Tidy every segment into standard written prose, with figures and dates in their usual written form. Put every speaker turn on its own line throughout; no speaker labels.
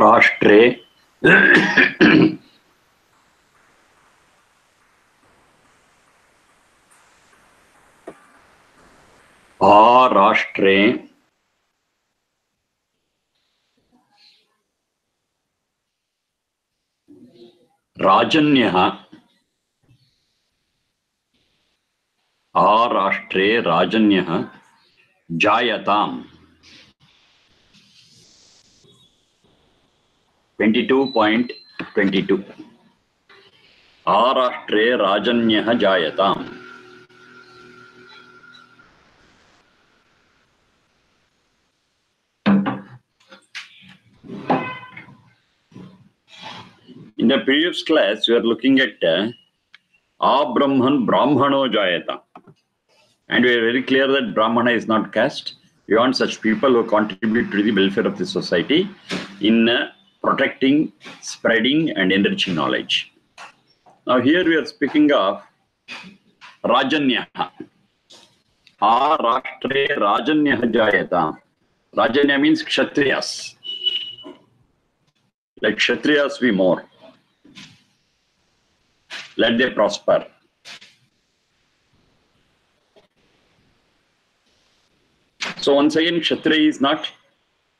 राष्ट्रे राष्ट्रे राजन्यः राष्ट्रे राजन्यः जायताम् 22.22 राष्ट्रे राजन्यः जायताम्. In the previous class, we are looking at Brahman Brahmano Jayata. And we are very clear that Brahmana is not caste. We want such people who contribute to the welfare of the society in protecting, spreading, and enriching knowledge. Now here we are speaking of Rajanya. Rashtre Rajanya Jayata. Rajanya means Kshatriyas. Let Kshatriyas be more. Let them prosper. So once again, Kshatriya is not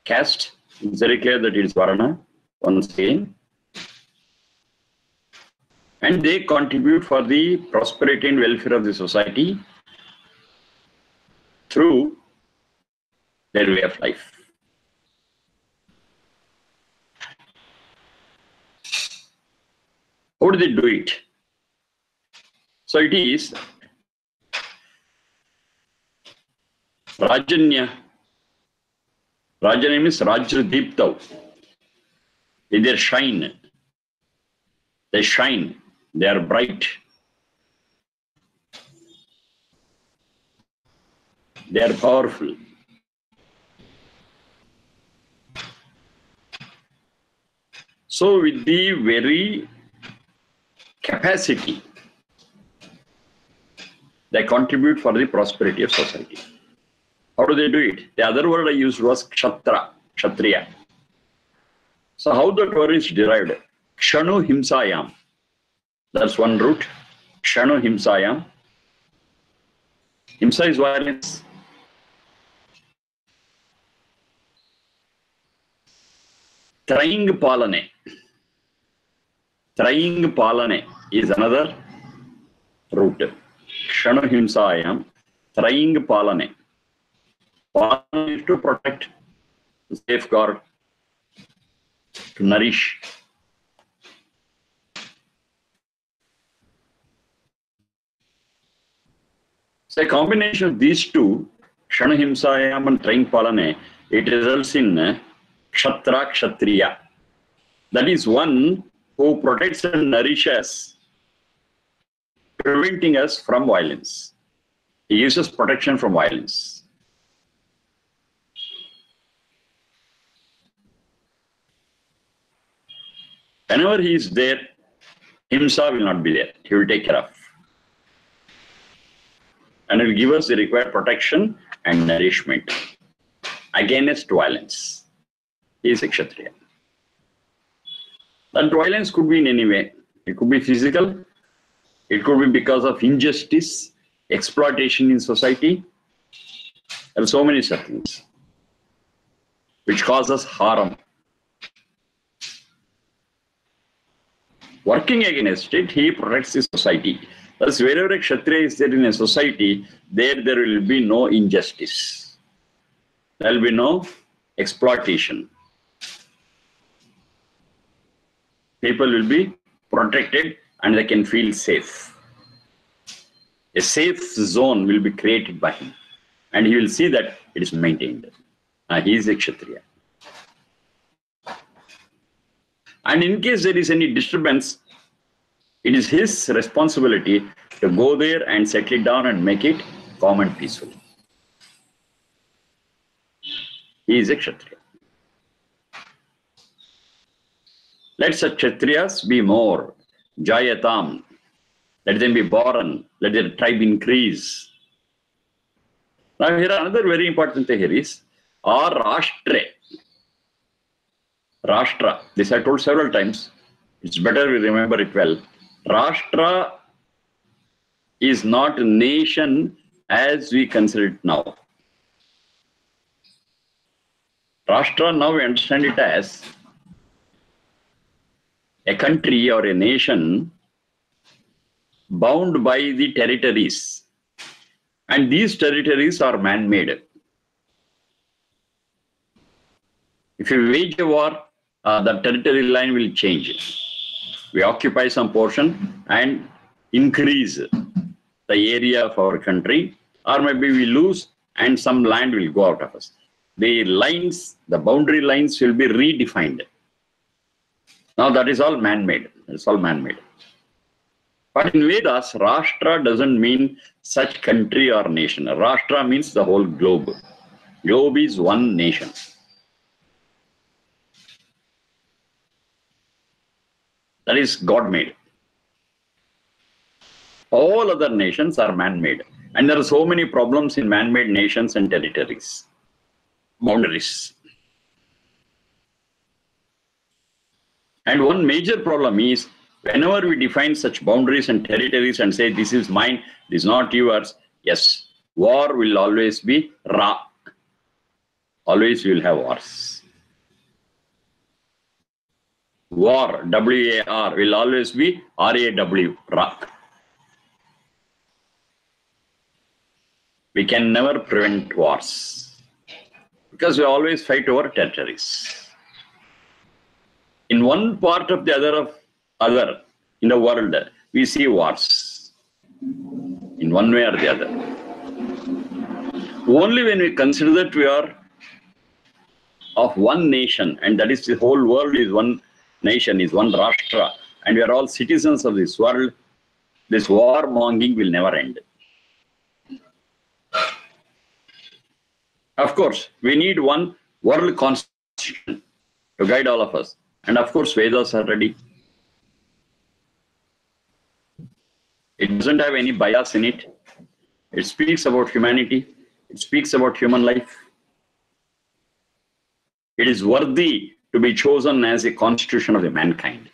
caste. It's very clear that it is Varna. Once again. And they contribute for the prosperity and welfare of the society through their way of life. How do they do it? So it is Rajanya. Rajanya means Rajadiptav. In their shine. They shine. They are bright. They are powerful. So with the very capacity, they contribute for the prosperity of society. How do they do it? The other word I used was Kshatra, Kshatriya. So how that word is derived? Kshanu Himsayam. That's one root. Kshanu Himsayam. Himsa is violence. Trying Palane. Trying Palane is another root. Kshanu Himsayam. Trying Palane. Palane is to protect, safeguard, to nourish. So a combination of these two, Kshanu Himsayam and Trying Palane, it results in Kshatra Kshatriya. That is one who protects and nourishes, preventing us from violence. He gives us protection from violence. Whenever he is there, Himsa will not be there. He will take care of. And will give us the required protection and nourishment against violence. He is a Kshatriya. That violence could be in any way. It could be physical. It could be because of injustice, exploitation in society. There are so many such things which cause us harm. Working against it, he protects the society. Thus, wherever a Kshatriya is there in a society, there will be no injustice. There will be no exploitation. People will be protected and they can feel safe. A safe zone will be created by him. And he will see that it is maintained. He is a Kshatriya. And in case there is any disturbance, it is his responsibility to go there and settle it down and make it calm and peaceful. He is a Kshatriya. Let such Kshatriyas be more. Jayatam. Let them be born. Let their tribe increase. Now here another very important thing here is Rashtra. Rashtra. This I told several times. It's better we remember it well. Rashtra is not a nation as we consider it now. Rashtra, now we understand it as a country or a nation bound by the territories. And these territories are man-made. If you wage a war, the territory line will change. We occupy some portion and increase the area of our country, or maybe we lose and some land will go out of us. The lines, the boundary lines will be redefined. Now that is all man-made. It's all man-made. But in Vedas, Rashtra doesn't mean such country or nation. Rashtra means the whole globe. Globe is one nation. That is God-made. All other nations are man-made. And there are so many problems in man-made nations and territories. Boundaries. And one major problem is, whenever we define such boundaries and territories and say, this is mine, this is not yours, yes, war will always be Ra. Always we will have wars. War, W-A-R, will always be R-A-W, Ra. We can never prevent wars because we always fight over territories. In one part of the other in the world, we see wars in one way or the other. Only when we consider that we are of one nation, and that is the whole world is one nation, is one Rashtra, and we are all citizens of this world, this war-monging will never end. Of course, we need one world constitution to guide all of us. And of course, Vedas are ready. It doesn't have any bias in it. It speaks about humanity. It speaks about human life. It is worthy to be chosen as a constitution of the mankind.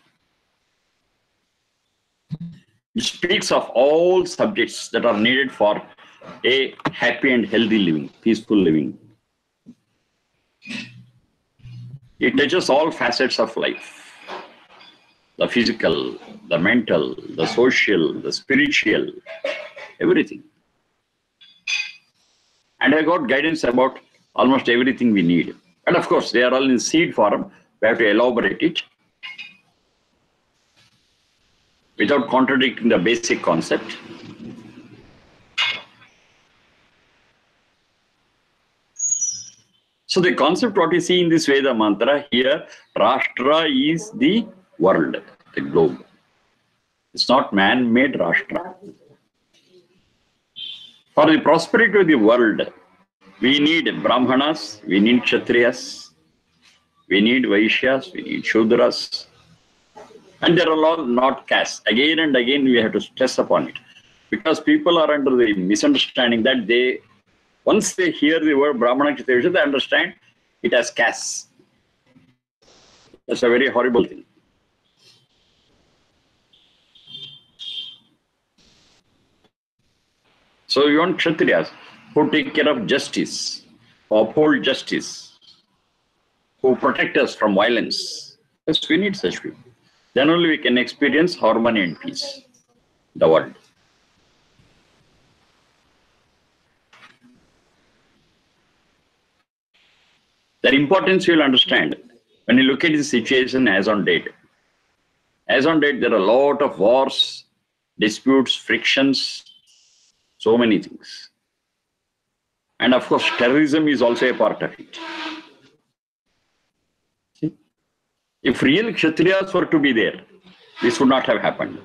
It speaks of all subjects that are needed for a happy and healthy living, peaceful living. It touches all facets of life. The physical, the mental, the social, the spiritual, everything. And I got guidance about almost everything we need. And of course, they are all in seed form. We have to elaborate it without contradicting the basic concept. So the concept what we see in this Veda mantra here, Rashtra is the world, the globe. It's not man-made Rashtra. For the prosperity of the world, we need Brahmanas, we need Kshatriyas, we need Vaishyas, we need Shudras. And they are all not castes. Again and again we have to stress upon it. Because people are under the misunderstanding that once they hear the word Brahmana Kshatriya, they understand it as castes. That's a very horrible thing. So you want Kshatriyas who take care of justice, who uphold justice, who protect us from violence. Yes, we need such people. Then only we can experience harmony and peace in the world. Their importance you will understand when you look at the situation as on date. As on date, there are a lot of wars, disputes, frictions, so many things. And of course, terrorism is also a part of it. If real Kshatriyas were to be there, this would not have happened.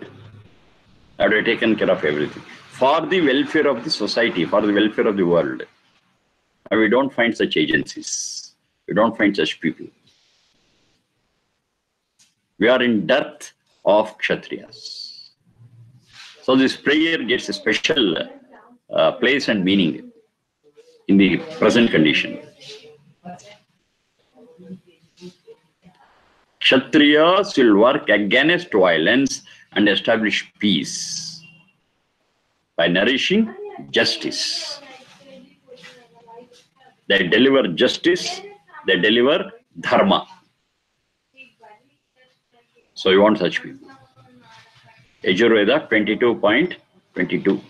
I would have taken care of everything. For the welfare of the society, for the welfare of the world. And we don't find such agencies. We don't find such people. We are in dearth of Kshatriyas. So this prayer gets a special place and meaning in the present condition. Kshatriyas will work against violence and establish peace by nourishing justice. They deliver justice, they deliver dharma. So you want such people. Yajurveda 22.22.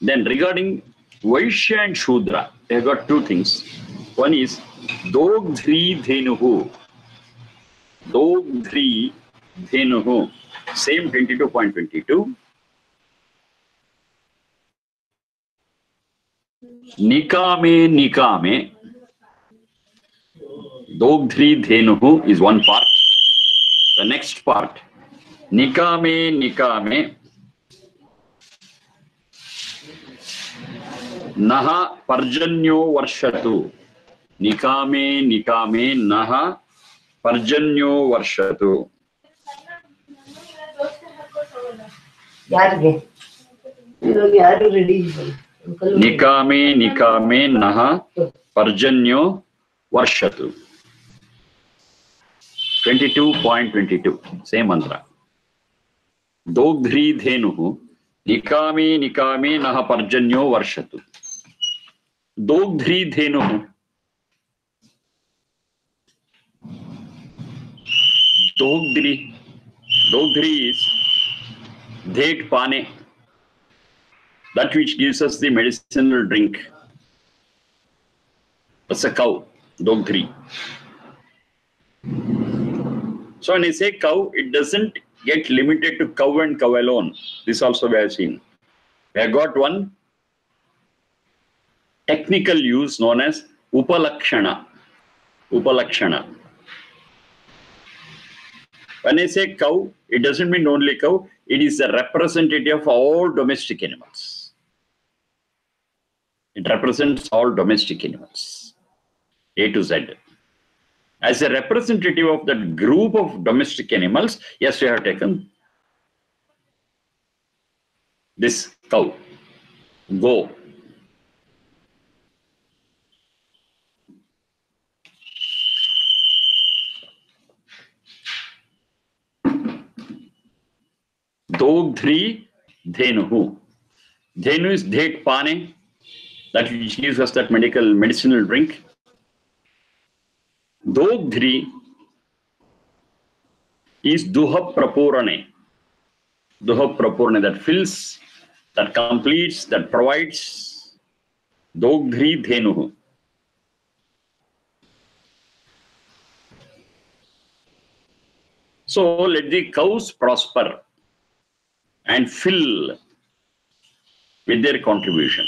Then regarding Vaishya and Shudra, they have got two things. One is Dogdhri Dhenuhu. Dogdhri Dhenuhu. Same 22.22. Nikame Nikame. Dogdhri Dhenuhu is one part. The next part. Nikame Nikame. Naha Parjanyo Varshatu. Nikame Nikame Naha Parjanyo Varshatu. Nikame Nikame Naha Parjanyo Varshatu. 22.22. Same mantra. Dogdhri Dhenuhu. Nikame Nikame Naha Parjanyo Varshatu. Dogdhri Dhenuhu. Dogdhri. Dogdhri is dhet pane. That which gives us the medicinal drink. That's a cow. Dogdhri. So when I say cow, it doesn't get limited to cow and cow alone. This also we have seen. We have got one technical use known as Upalakshana. Upalakshana. When I say cow, it doesn't mean only cow. It is a representative of all domestic animals. It represents all domestic animals. A to Z. As a representative of that group of domestic animals, yes, we have taken this cow. Go. Dogdhri Dhenuhu. Dhenu is dhet pane, that which gives us that medicinal drink. Dogdhri is Duha Prapurane. Duha Prapurane, that fills, that completes, that provides. Dogdhri Dhenuhu. So let the cows prosper and fill with their contribution.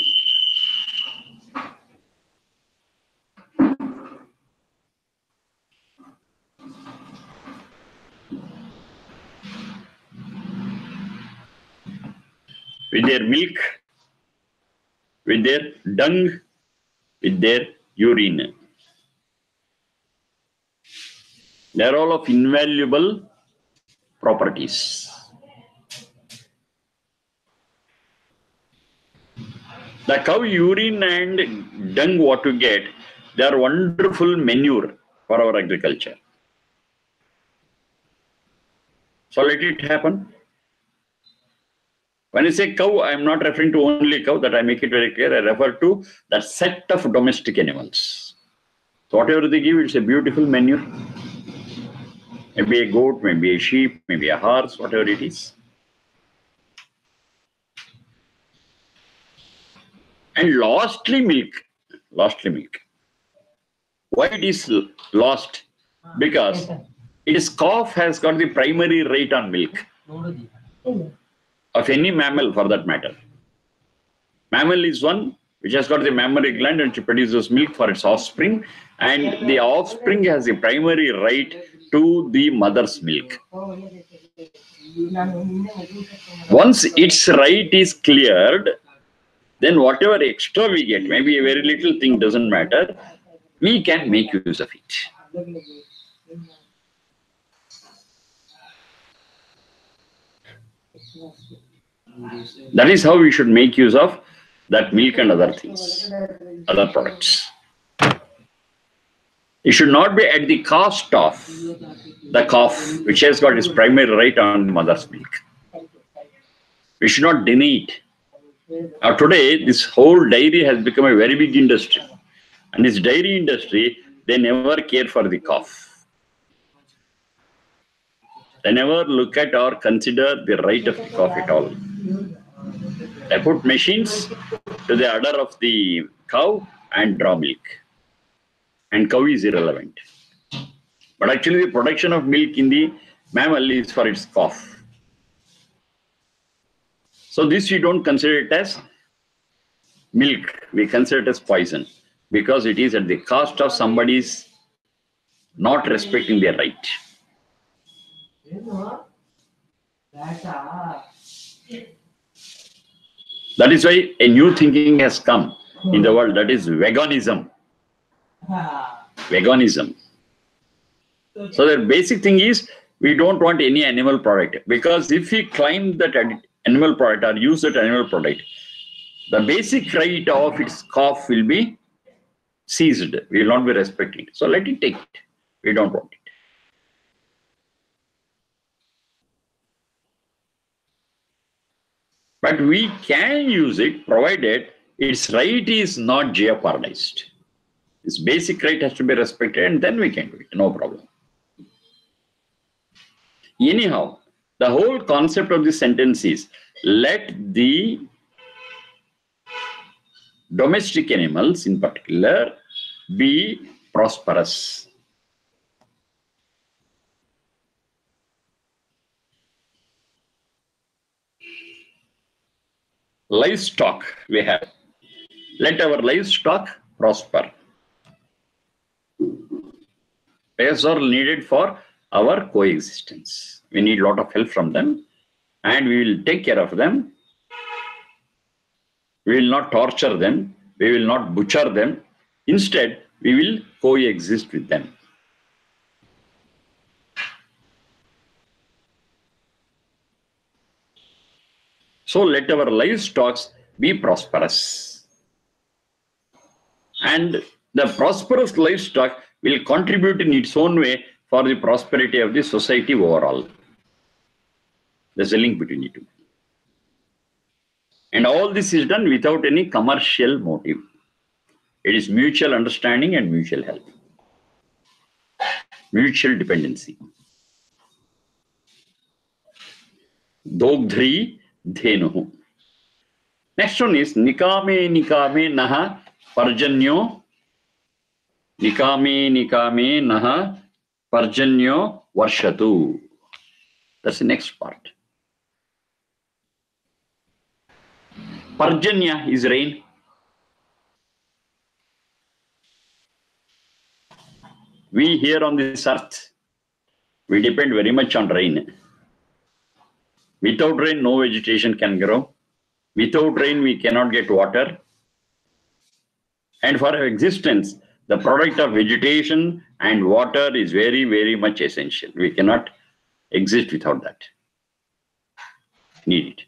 With their milk, with their dung, with their urine. They are all of invaluable properties. The cow urine and dung what you get, they are wonderful manure for our agriculture. So let it happen. When I say cow, I am not referring to only cow, that I make it very clear. I refer to that set of domestic animals. So whatever they give, it's a beautiful manure. Maybe a goat, maybe a sheep, maybe a horse, whatever it is. And lastly, milk. Lastly, milk. Why it is lost? Because its calf has got the primary right on milk. Of any mammal for that matter. Mammal is one, which has got the mammary gland and it produces milk for its offspring. And the offspring has a primary right to the mother's milk. Once its right is cleared, then whatever extra we get, maybe a very little thing, doesn't matter, we can make use of it. That is how we should make use of that milk and other things, other products. It should not be at the cost of the calf, which has got its primary right on mother's milk. We should not deny it. Now today, this whole dairy has become a very big industry. And this dairy industry, they never care for the calf. They never look at or consider the right of the calf at all. They put machines to the udder of the cow and draw milk. And cow is irrelevant. But actually the production of milk in the mammal is for its calf. So this we don't consider it as milk, we consider it as poison, because it is at the cost of somebody's not respecting their right. That is why a new thinking has come in the world, that is veganism. Veganism. So the basic thing is, we don't want any animal product, because if we claim that animal product or use that animal product, the basic right of its calf will be seized. We will not be respecting it. So let it take it. We don't want it. But we can use it provided its right is not jeopardized. Its basic right has to be respected, and then we can do it. No problem. Anyhow, the whole concept of this sentence is, let the domestic animals in particular be prosperous. Livestock we have. Let our livestock prosper. Pets are needed for our coexistence. We need a lot of help from them, and we will take care of them. We will not torture them. We will not butcher them. Instead, we will coexist with them. So let our livestock be prosperous. And the prosperous livestock will contribute in its own way for the prosperity of the society overall. There's a link between the two. And all this is done without any commercial motive. It is mutual understanding and mutual help. Mutual dependency. Dogdhri Dhenuhu. Next one is Nikame Nikame Naha Parjanyo. Nikame Nikame Naha Parjanyo Varshatu. That's the next part. Parjanya is rain. We here on this earth, we depend very much on rain. Without rain, no vegetation can grow. Without rain, we cannot get water. And for our existence, the product of vegetation and water is very, very much essential. We cannot exist without that. Need it.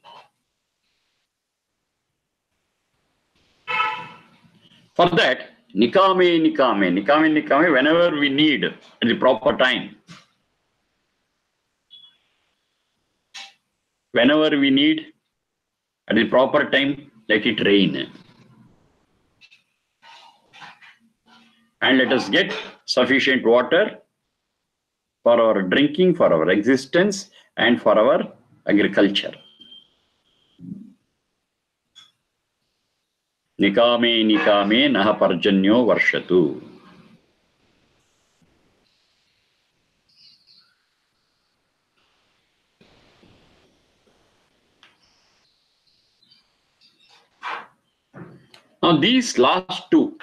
For that, Nikame, Nikame, Nikame, Nikame, whenever we need at the proper time. Whenever we need at the proper time, let it rain. And let us get sufficient water for our drinking, for our existence, and for our agriculture. Nikame, Nikame, Naha Parjanyo Varshatu. Now these last two,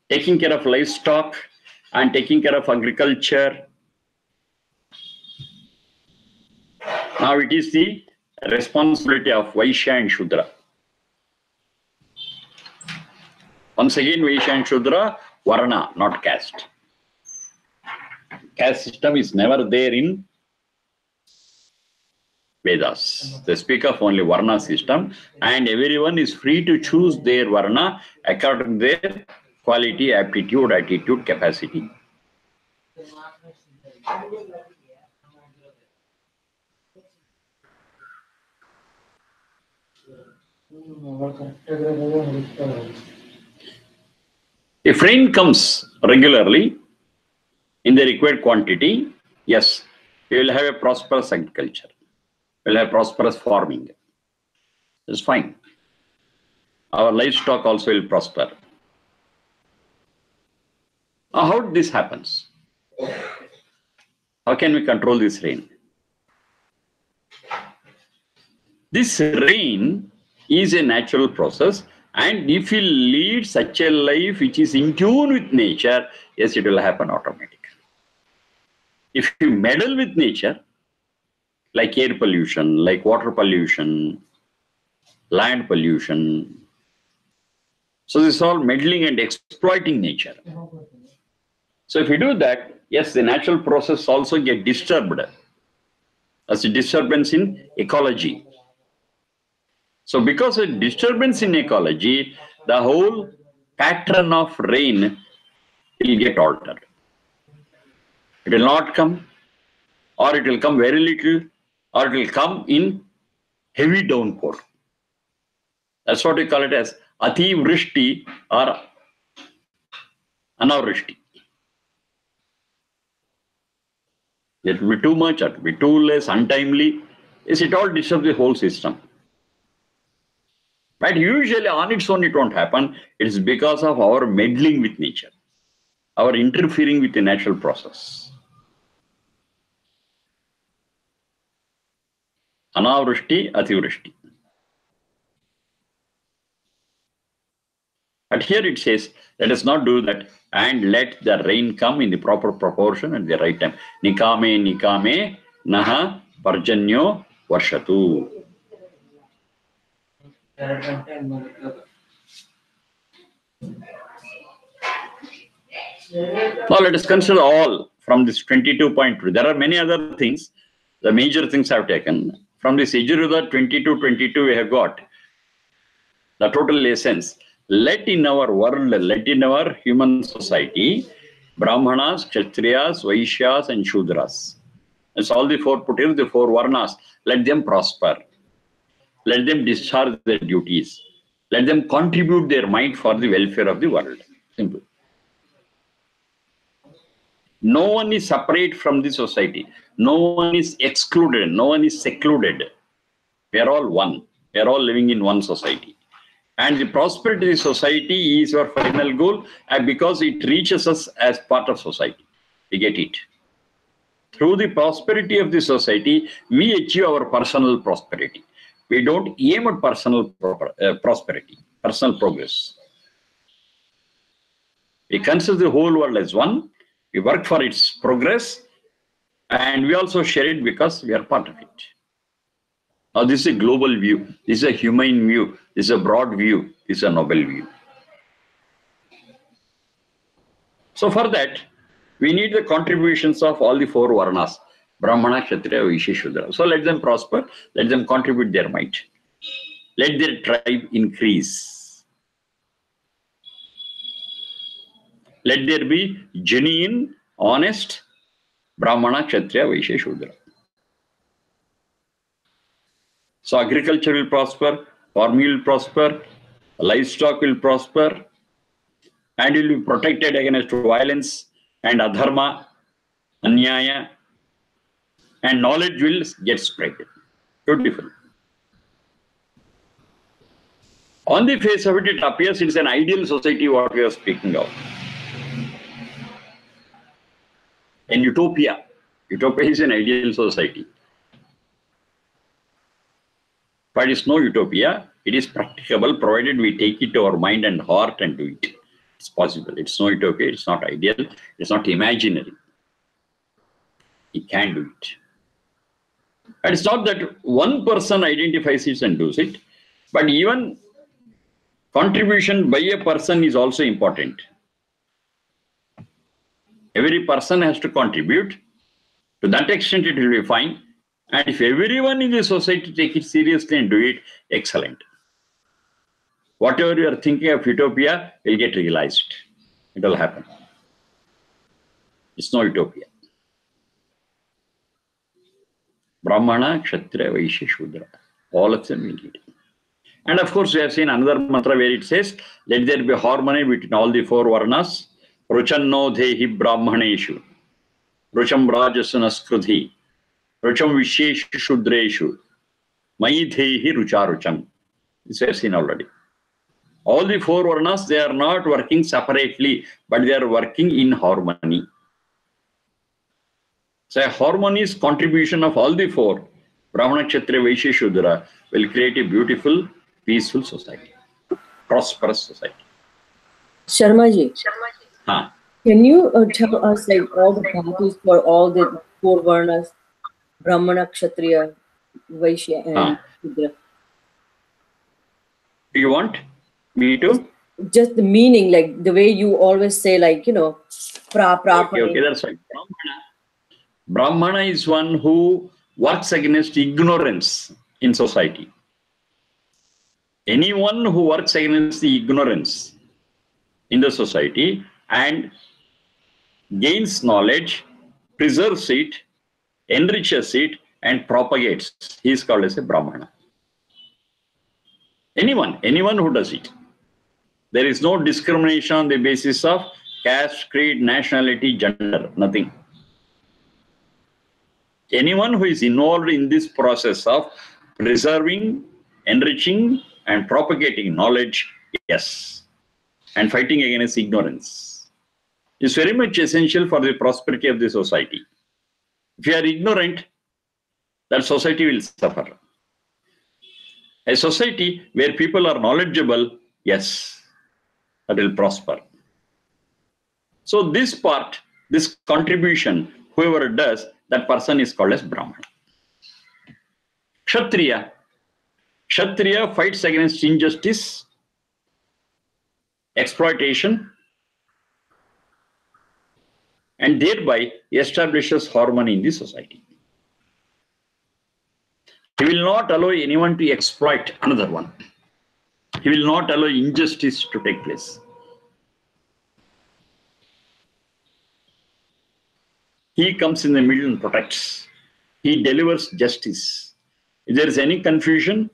taking care of livestock and taking care of agriculture, now it is the responsibility of Vaishya and Shudra. Once again, Vaishya and Shudra, Varna, not caste. Caste system is never there in Vedas. They speak of only Varna system, and everyone is free to choose their Varna according to their quality, aptitude, attitude, capacity. If rain comes regularly in the required quantity, yes, we will have a prosperous agriculture. We will have prosperous farming. It's fine. Our livestock also will prosper. Now, how this happens? How can we control this rain? This rain is a natural process, and if you lead such a life which is in tune with nature, yes, it will happen automatically. If you meddle with nature, like air pollution, like water pollution, land pollution, so this is all meddling and exploiting nature. So if you do that, yes, the natural process also get disturbed. As a disturbance in ecology. So because of disturbance in ecology, the whole pattern of rain will get altered. It will not come, or it will come very little, or it will come in heavy downpour. That's what we call it as Ati Vrishti or Anavrishti. It will be too much, it will be too less, untimely. Yes, it all disturbs the whole system. But usually on its own it won't happen. It is because of our meddling with nature, our interfering with the natural process. Anavrishti, Ativrishti. But here it says, let us not do that, and let the rain come in the proper proportion at the right time. Nikame, nikame, naha, parjanyo, varshatu. Now let us consider all from this 22.2. There are many other things. The major things I have taken. From this Yajurveda 22.22 we have got the total essence. Let in our world, let in our human society, Brahmanas, Kshatriyas, Vaishyas and Shudras. That's all the four put here, the four Varnas. Let them prosper. Let them discharge their duties. Let them contribute their might for the welfare of the world. Simple. No one is separate from the society. No one is excluded. No one is secluded. We are all one. We are all living in one society. And the prosperity of the society is our final goal, and because it reaches us as part of society. We get it. Through the prosperity of the society, we achieve our personal prosperity. We don't aim at personal prosperity, personal progress. We consider the whole world as one. We work for its progress, and we also share it because we are part of it. Now, this is a global view. This is a humane view. This is a broad view. This is a noble view. So, for that, we need the contributions of all the four Varnas: Brahmana, Kshatriya, Vaishya, Shudra. So, let them prosper. Let them contribute their might. Let their tribe increase. Let there be genuine, honest Brahmana, Kshatriya, Vaishya, Shudra. So agriculture will prosper, farming will prosper, livestock will prosper, and will be protected against violence and adharma, anyaya, and knowledge will get spread. Beautiful. On the face of it, it appears it's an ideal society what we are speaking of. In utopia. Utopia is an ideal society. But it's no utopia. It is practicable provided we take it to our mind and heart and do it. It's possible. It's not utopia. It's not ideal. It's not imaginary. He can do it. And it's not that one person identifies it and does it, but even contribution by a person is also important. Every person has to contribute. To that extent, it will be fine. And if everyone in the society take it seriously and do it, excellent. Whatever you are thinking of utopia will get realized. It will happen. It's no utopia. Brahmana, Kshatriya, Vaishya, Shudra. All of them we need. And of course, we have seen another mantra where it says, let there be harmony between all the four varnas. Ruchanno dehi brahmaneshu. Rucham rajasanaskruthi. Rucham visheshu shudreshu. Mai dehi rucharucham. This we have seen already. All the four varnas, they are not working separately, but they are working in harmony. So a harmonious contribution of all the four, Brahmana, Kshatriya, Vaishya, Shudra, will create a beautiful, peaceful society, prosperous society.
Sharmaji, can you tell us like all the parties for all the four varnas, Brahmana, Kshatriya, Vaishya, and Shudra?
Do you want me to?
Just the meaning, like the way you always say, like, you know,
Okay, that's right. Brahmana is one who works against ignorance in society. Anyone who works against the ignorance in the society and gains knowledge, preserves it, enriches it, and propagates, he is called as a Brahmana. Anyone who does it. There is no discrimination on the basis of caste, creed, nationality, gender, nothing. Anyone who is involved in this process of preserving, enriching, and propagating knowledge, yes, and fighting against ignorance is very much essential for the prosperity of the society. If you are ignorant, that society will suffer. A society where people are knowledgeable, yes, that will prosper. So this part, this contribution, whoever does, that person is called as Brahmana. Kshatriya. Kshatriya fights against injustice, exploitation, and thereby establishes harmony in the society. He will not allow anyone to exploit another one. He will not allow injustice to take place. He comes in the middle and protects. He delivers justice. If there is any confusion,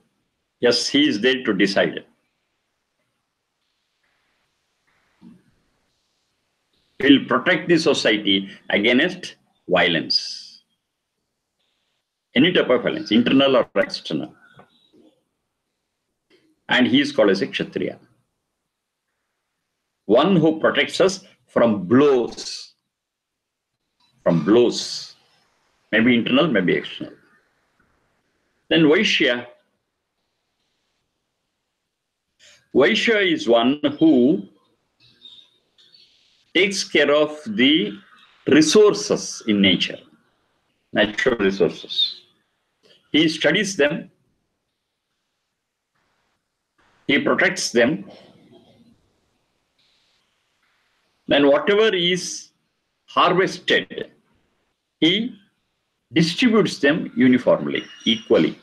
yes, he is there to decide. He will protect the society against violence. Any type of violence, internal or external. And he is called as a Kshatriya. One who protects us from blows. From blows. Maybe internal, maybe external. Then Vaishya. Vaishya is one who takes care of the resources in nature, natural resources. He studies them, he protects them, then whatever is harvested, he distributes them uniformly, equally.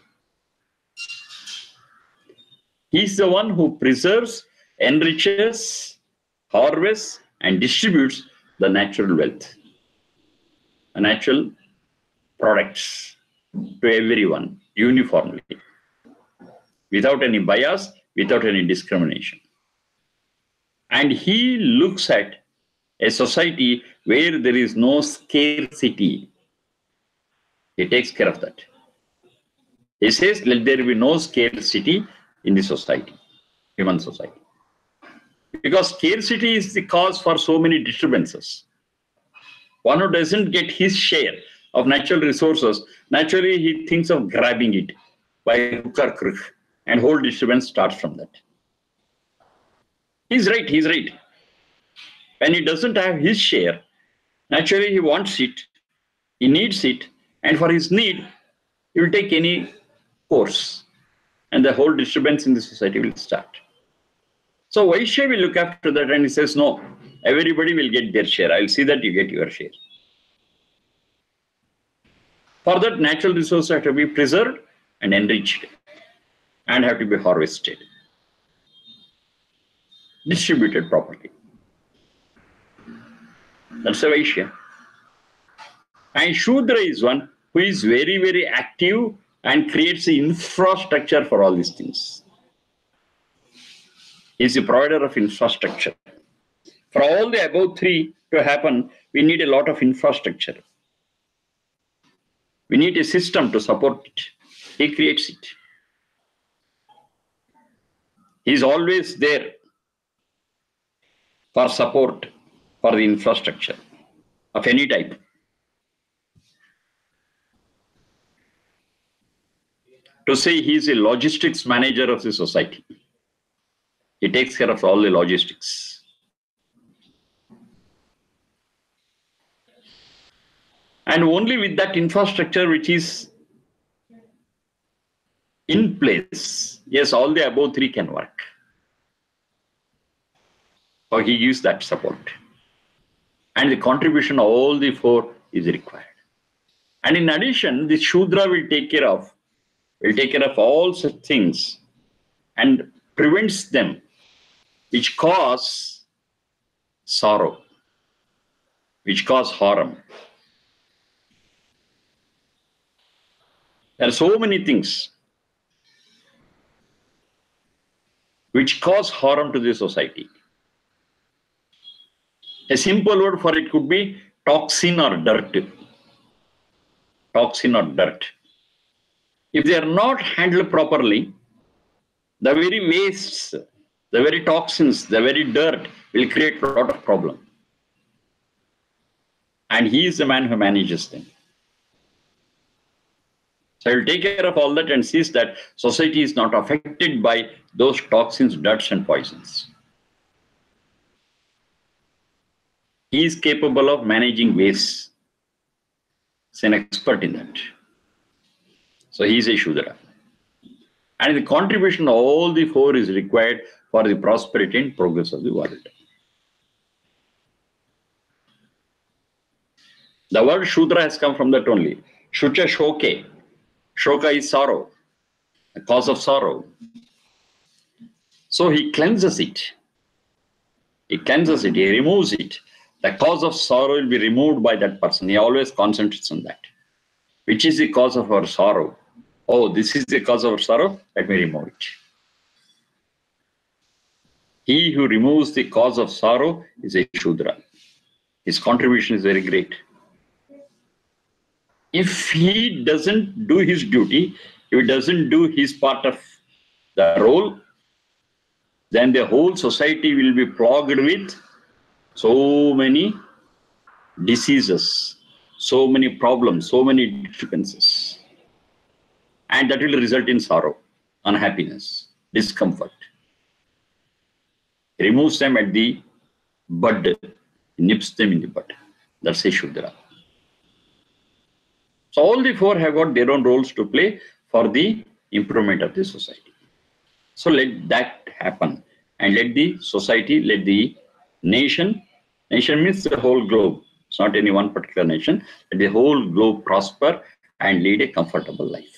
He is the one who preserves, enriches, harvests, and distributes the natural wealth, the natural products to everyone uniformly, without any bias, without any discrimination. And he looks at a society where there is no scarcity. He takes care of that. He says, let there be no scarcity in the society, human society. Because scarcity is the cause for so many disturbances. One who doesn't get his share of natural resources, naturally he thinks of grabbing it by hook or crook. And whole disturbance starts from that. He's right, he's right. When he doesn't have his share, naturally he wants it, he needs it, and for his need, he will take any course. And the whole disturbance in the society will start. So Vaishya will look after that and he says, no, everybody will get their share. I'll see that you get your share. For that, natural resources have to be preserved and enriched and have to be harvested, distributed properly. That's a Vaishya. And Shudra is one who is very, very active and creates the infrastructure for all these things. He is the provider of infrastructure. For all the above three to happen, we need a lot of infrastructure. We need a system to support it. He creates it. He is always there for support for the infrastructure of any type. To say he is a logistics manager of the society. He takes care of all the logistics. And only with that infrastructure which is in place, yes, all the above three can work. So he gives that support. And the contribution of all the four is required. And in addition, the Shudra will take care of all such things and prevents them which cause sorrow, which cause harm. There are so many things which cause harm to the society. A simple word for it could be toxin or dirt. Toxin or dirt. If they are not handled properly, the very wastes, the very toxins, the very dirt will create a lot of problem. And he is the man who manages them. So he will take care of all that and sees that society is not affected by those toxins, dirts and poisons. He is capable of managing waste. He's an expert in that. So he is a Shudra. And the contribution of all the four is required for the prosperity and progress of the world. The word Shudra has come from that only. Shucha Shoke. Shoka is sorrow, the cause of sorrow. So he cleanses it. He cleanses it, he removes it. The cause of sorrow will be removed by that person. He always concentrates on that. Which is the cause of our sorrow? Oh, this is the cause of our sorrow? Let me remove it. He who removes the cause of sorrow is a Shudra. His contribution is very great. If he doesn't do his duty, if he doesn't do his part of the role, then the whole society will be plagued with so many diseases, so many problems, so many disturbances. And that will result in sorrow, unhappiness, discomfort. He removes them at the bud, he nips them in the bud. That's a Shudra. So all the four have got their own roles to play for the improvement of the society. So let that happen. And let the society, let the nation means the whole globe. It's not any one particular nation. Let the whole globe prosper and lead a comfortable life.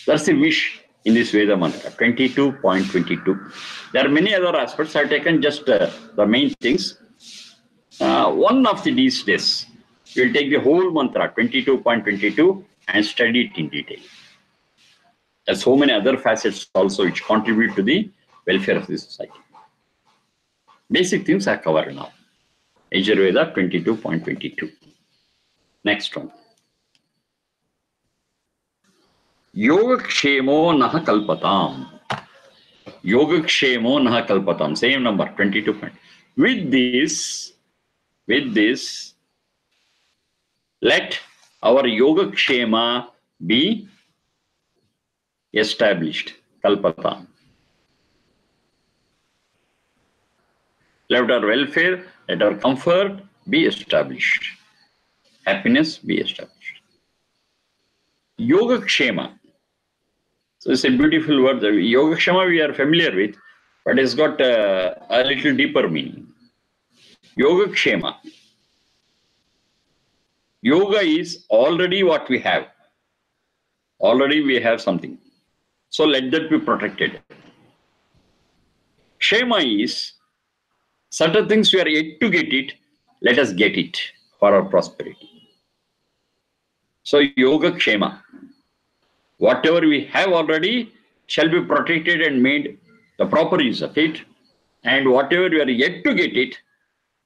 That's the wish in this Veda mantra, 22.22. There are many other aspects. I've taken just the main things. One of these days, we'll take the whole mantra, 22.22, and study it in detail. There are so many other facets also which contribute to the welfare of the society. Basic things are covered now. Yajurveda 22.22. Next one. Yogakshemo naha kalpatam. Yogakshemo naha kalpatam. Same number, 22. With this, let our Yogakshema be established. Kalpata. Let our welfare, let our comfort be established. Happiness be established. Yoga Kshema. So it's a beautiful word. Yoga Kshema we are familiar with, but it's got a little deeper meaning. Yoga Kshema. Yoga is already what we have. Already we have something. So let that be protected. Kshema is certain things we are yet to get it, let us get it for our prosperity. So Yoga Kshema. Whatever we have already shall be protected and made the proper use of it. And whatever we are yet to get it,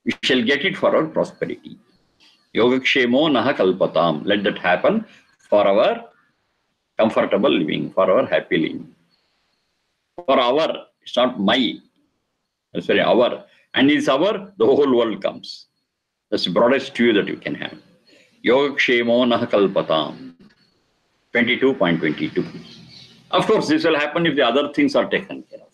we shall get it for our prosperity. Yoga Kshemo Naha Kalpatam. Let that happen for our comfortable living, for our happy living. For our, it's not my, it's very our. And it's our, the whole world comes. That's the broadest view that you can have. Yoga Kshemo Naha Kalpatam. 22.22. Of course, this will happen if the other things are taken care of.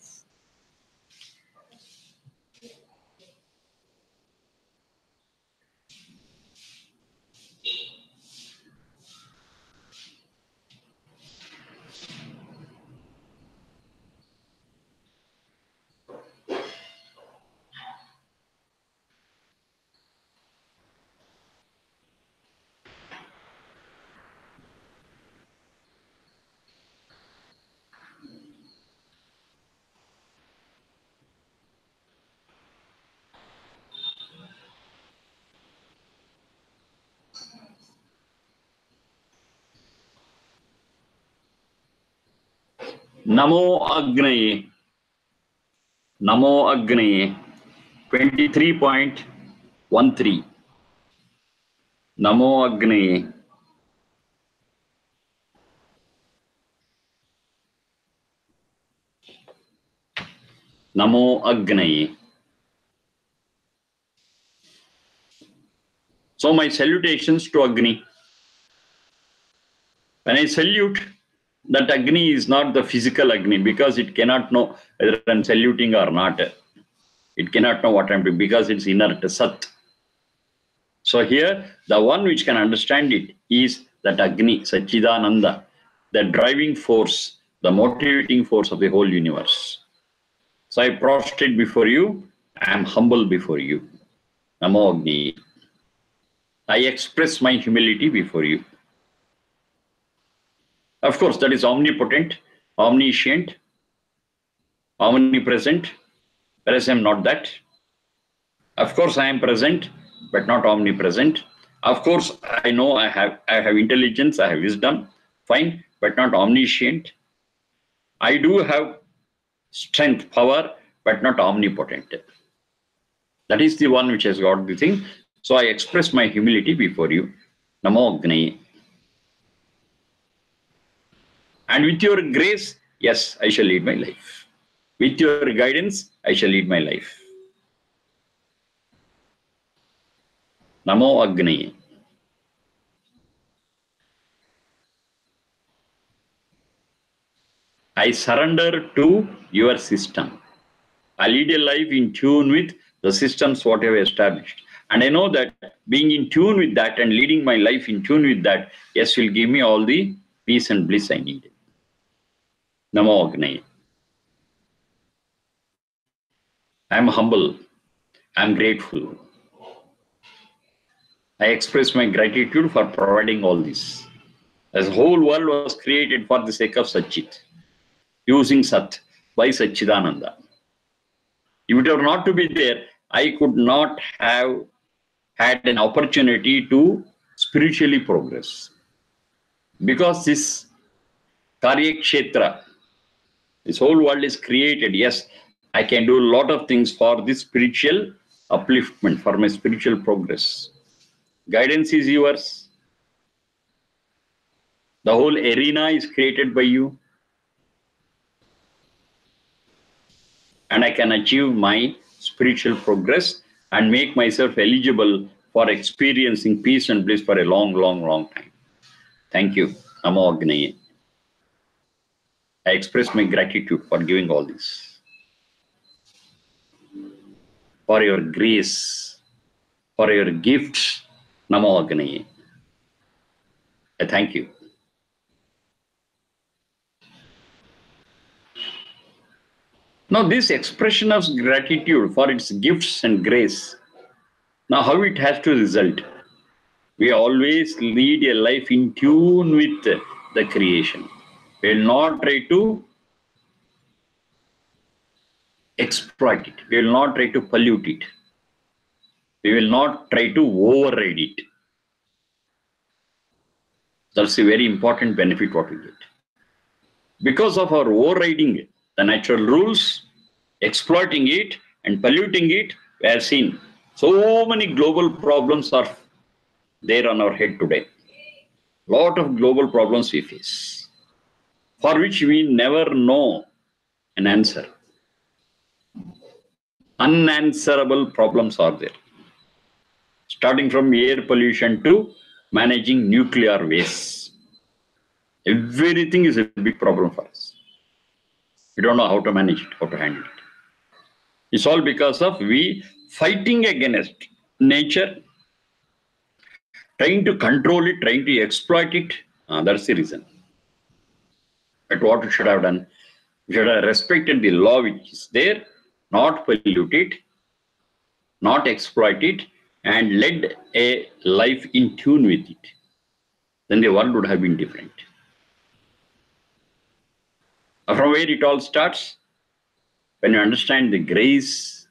Namo Agnaye. Namo Agnaye. 23.13. Namo Agnaye. Namo Agnaye. So my salutations to Agni. When I salute, that Agni is not the physical Agni because it cannot know whether I'm saluting or not. It cannot know what I'm doing because it's inert, Sat. So here, the one which can understand it is that Agni, Sachidananda, the driving force, the motivating force of the whole universe. So I prostrate before you, I am humble before you. Namo Agni. I express my humility before you. Of course, that is omnipotent, omniscient, omnipresent, whereas I am not that. Of course, I am present, but not omnipresent. Of course, I know I have intelligence, I have wisdom, fine, but not omniscient. I do have strength, power, but not omnipotent. That is the one which has got the thing. So I express my humility before you. Namo Agni. And with your grace, yes, I shall lead my life. With your guidance, I shall lead my life. Namo Agni. I surrender to your system. I lead a life in tune with the systems what I have established. And I know that being in tune with that and leading my life in tune with that, yes, will give me all the peace and bliss I need. Namo Agni. I am humble. I am grateful. I express my gratitude for providing all this. As the whole world was created for the sake of Satchit, using Sat by Sachidananda. If it were not to be there, I could not have had an opportunity to spiritually progress. Because this Karya Kshetra, this whole world is created, yes, I can do a lot of things for this spiritual upliftment, for my spiritual progress. Guidance is yours. The whole arena is created by you. And I can achieve my spiritual progress and make myself eligible for experiencing peace and bliss for a long, long, long time. Thank you. Namo Agni. I express my gratitude for giving all this, for your grace, for your gifts. Namo Agnaye. I thank you. Now, this expression of gratitude for its gifts and grace, now how it has to result? We always lead a life in tune with the creation. We will not try to exploit it. We will not try to pollute it. We will not try to override it. That's a very important benefit what we get. Because of our overriding the natural rules, exploiting it and polluting it, we have seen so many global problems are there on our head today. Lot of global problems we face, for which we never know an answer. Unanswerable problems are there. Starting from air pollution to managing nuclear waste. Everything is a big problem for us. We don't know how to manage it, how to handle it. It's all because of we fighting against nature, trying to control it, trying to exploit it. That's the reason. But what we should have done, we should have respected the law which is there, not pollute it, not exploit it, and led a life in tune with it. Then the world would have been different. From where it all starts, when you understand the grace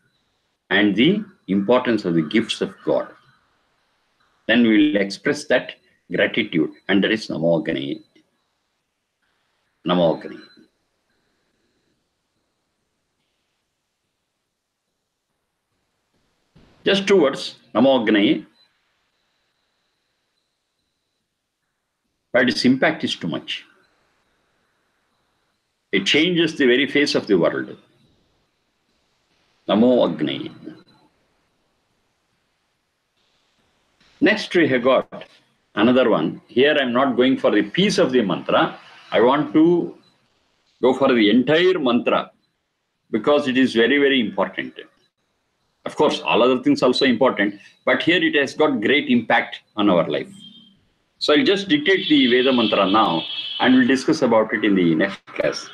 and the importance of the gifts of God, then we will express that gratitude, and that is Namo Agnaye. Namo Agnaye. Just 2 words, Namo Agnaye, but its impact is too much. It changes the very face of the world. Namo Agnaye. Next we have got another one. Here I am not going for the piece of the mantra. I want to go for the entire mantra because it is very, very important. Of course, all other things also important, but here it has got great impact on our life. So I'll just dictate the Veda mantra now and we'll discuss about it in the next class.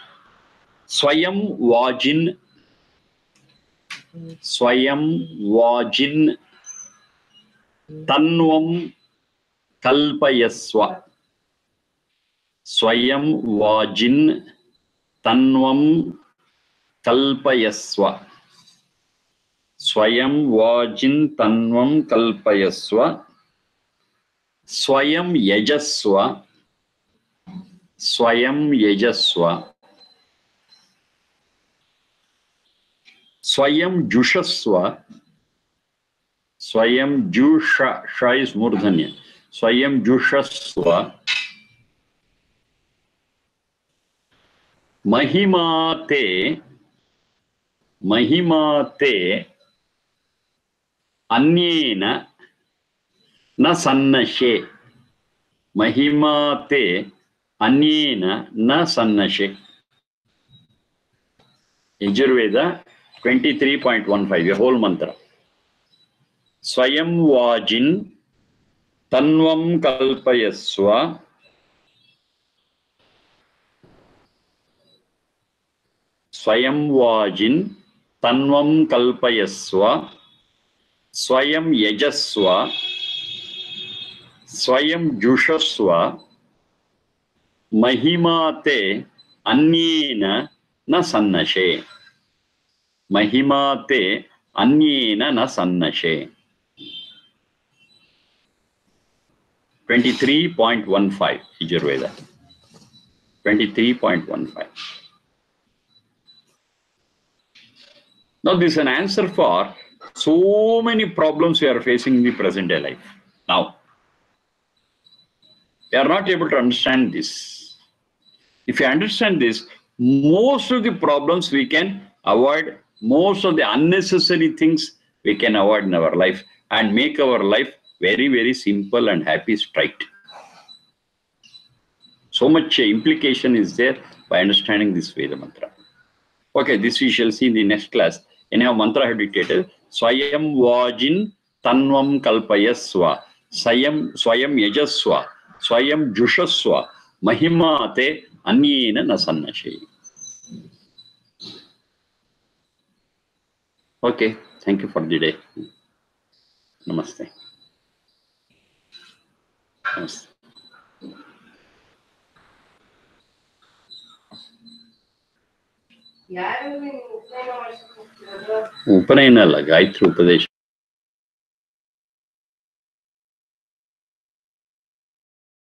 Swayam Vajin. Swayam Vajin Tanvam Kalpayaswa. Swayam Vajin Tanvam Kalpayaswa. Swayam Vajin Tanvam Kalpayaswa. Swayam Yajaswa. Swayam Yajaswa. Swayam Jushaswa. Swayam Jusha. Sha is Murdhanya. Swayam Jushaswa. Mahimate. Mahimate. Anyena na sannashe. Mahimate anyena na sannashe. Yajurveda 23.15, a whole mantra. Swayam Vajin Tanvam Kalpayaswa. Swayam Vajin Tanvam Kalpayaswa. Swayam Yajaswa. Swayam Jushaswa. Mahimate Anyena na sannashe. Mahimate Anyena na sannashe. 23.15 Yajurveda. 23.15. Now this is an answer for so many problems we are facing in the present day life. Now, we are not able to understand this. If you understand this, most of the problems we can avoid, most of the unnecessary things we can avoid in our life and make our life very, very simple and happy, straight. So much implication is there by understanding this Veda mantra. Okay, this we shall see in the next class. Anyhow, mantra I have dictated. Swayam Vajin Tanvam Kalpayaswa. Swayam Yajaswa. Swayam Jushaswa. Mahimate Anyena Nasannashe. Okay, thank you for the day. Namaste. Namaste. ಉಪನಯನ ಅಲ್ಲ, ಗಾಯತ್ರಿ ಉಪದೇಶ.